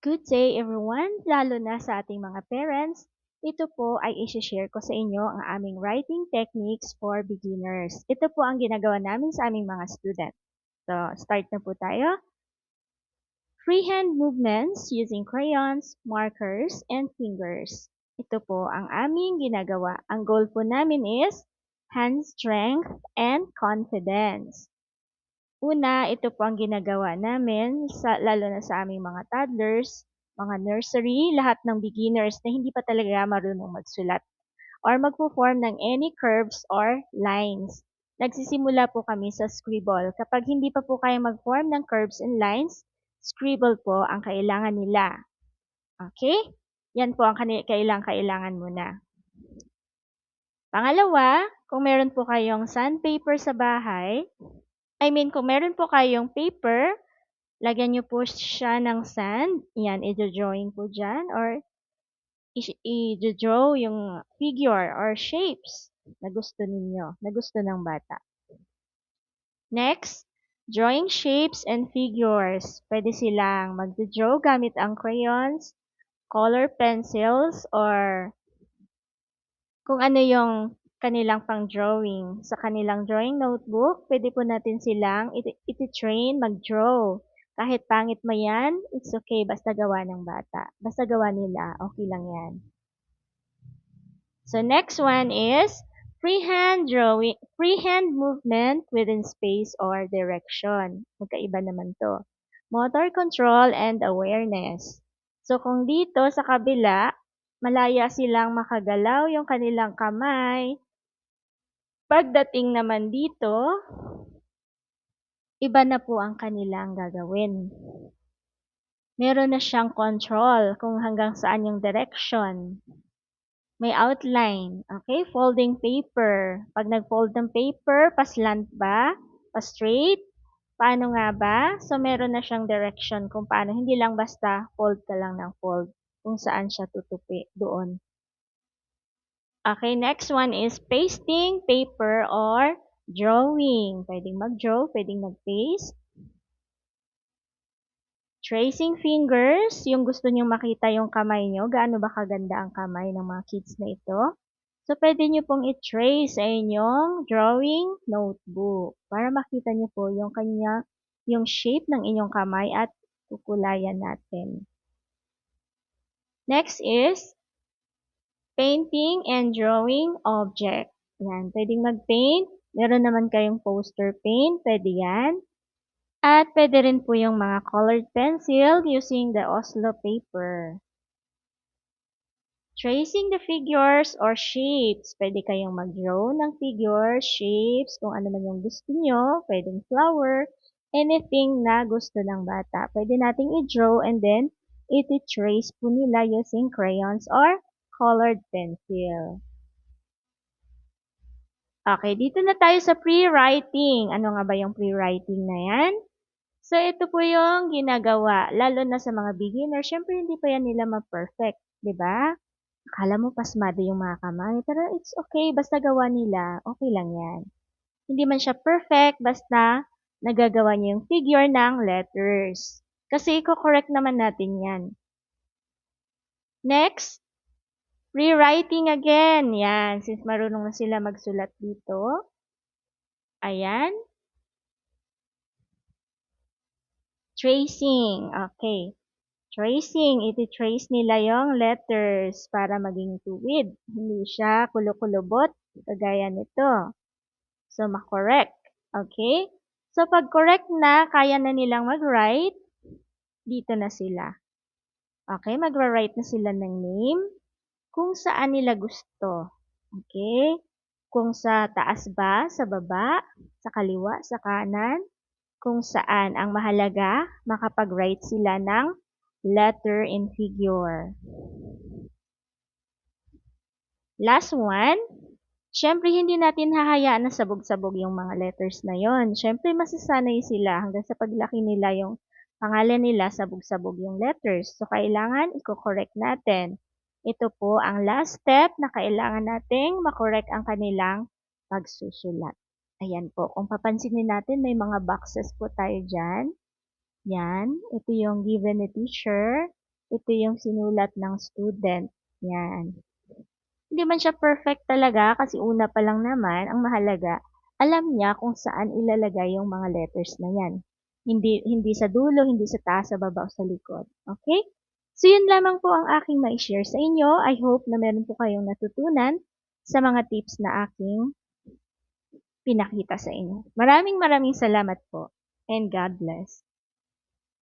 Good day everyone, lalo na sa ating mga parents. Ito po ay isi-share ko sa inyo ang aming writing techniques for beginners. Ito po ang ginagawa namin sa aming mga student. So, start na po tayo. Freehand movements using crayons, markers, and fingers. Ito po ang aming ginagawa. Ang goal po namin is hand strength and confidence. Una, ito po ang ginagawa namin lalo na sa aming mga toddlers, mga nursery, lahat ng beginners na hindi pa talaga marunong magsulat or magpo-form ng any curves or lines. Nagsisimula po kami sa scribble. Kapag hindi pa po kaya mag-form ng curves and lines, scribble po ang kailangan nila. Okay? Yan po ang kailangan muna. Pangalawa, kung meron po kayong sandpaper sa bahay, kung meron po kayong paper, lagyan nyo po siya ng sand. Yan, i-drawing po dyan. Or i-draw yung figure or shapes na gusto ninyo, na gusto ng bata. Next, drawing shapes and figures. Pwede silang mag-draw gamit ang crayons, color pencils, or kung ano yung kanilang pang-drawing. Sa kanilang drawing notebook, pwede po natin silang iti-train mag-draw. Kahit pangit mo yan, it's okay, basta gawa ng bata. Basta gawa nila, okay lang yan. So next one is freehand movement within space or direction. Magkaiba naman to. Motor control and awareness. So kung dito sa kabila, malaya silang makagalaw yung kanilang kamay. Pagdating naman dito, iba na po ang kanilang gagawin. Meron na siyang control kung hanggang saan yung direction. May outline. Okay? Folding paper. Pag nag-fold ng paper, pa-slant ba? Pa-straight? Paano nga ba? So, meron na siyang direction kung paano. Hindi lang basta fold ka lang ng fold. Kung saan siya tutupi doon. Okay, next one is pasting paper or drawing. Pwedeng mag-draw, pwedeng mag-paste. Tracing fingers, yung gusto nyo makita yung kamay nyo, gaano ba kaganda ang kamay ng mga kids na ito. So, pwede nyo pong i-trace sa inyong drawing notebook para makita nyo po yung shape ng inyong kamay at kukulayan natin. Next is painting and drawing object. Yan, pwedeng mag-paint. Meron naman kayong poster paint, pwede yan. At pwede rin po yung mga colored pencil using the Oslo paper. Tracing the figures or shapes. Pwede kayong mag-draw ng figures, shapes, kung ano man yung gusto nyo. Pwedeng flower, anything na gusto ng bata. Pwede nating i-draw and then iti-trace po nila using crayons or colored pencil. Okay, dito na tayo sa pre-writing. Ano nga ba yung pre-writing na yan? So, ito po yung ginagawa, lalo na sa mga beginner. Siyempre, hindi pa yan nila ma-perfect, di ba? Akala mo pasmado yung mga kamay, pero it's okay, basta gawa nila, okay lang yan. Hindi man siya perfect, basta nagagawa niya yung figure ng letters. Kasi i-correct naman natin yan. Next, rewriting again. Yan, since marunong na sila magsulat dito. Ayan. Tracing, okay. Tracing, iti-trace nila yung letters para maging tuwid. Hindi siya kulo-kulubot, kagaya nito. So, makorek. Okay? So, pag correct na, kaya na nilang mag-write, dito na sila. Okay? Magra-write na sila ng name kung saan nila gusto. Okay? Kung sa taas ba, sa baba, sa kaliwa, sa kanan, kung saan ang mahalaga, makapag-write sila ng letter and figure. Last one, syempre hindi natin hahayaan na sabog-sabog yung mga letters na yon. Syempre masasanay sila hanggang sa paglaki nila yung pangalan nila sabog-sabog yung letters. So kailangan i-correct natin. Ito po ang last step na kailangan nating makorek ang kanilang pagsusulat. Ayan po, kung papansinin natin may mga boxes po tayo dyan. Yan, ito yung given ni teacher. Ito yung sinulat ng student. Yan. Hindi man siya perfect talaga kasi una pa lang naman, ang mahalaga, alam niya kung saan ilalagay yung mga letters na yan. Hindi sa dulo, hindi sa taas, sa baba, o sa likod. Okay? So, yun lamang po ang aking ma-share sa inyo. I hope na meron po kayong natutunan sa mga tips na aking pinakita sa inyo. Maraming salamat po and God bless.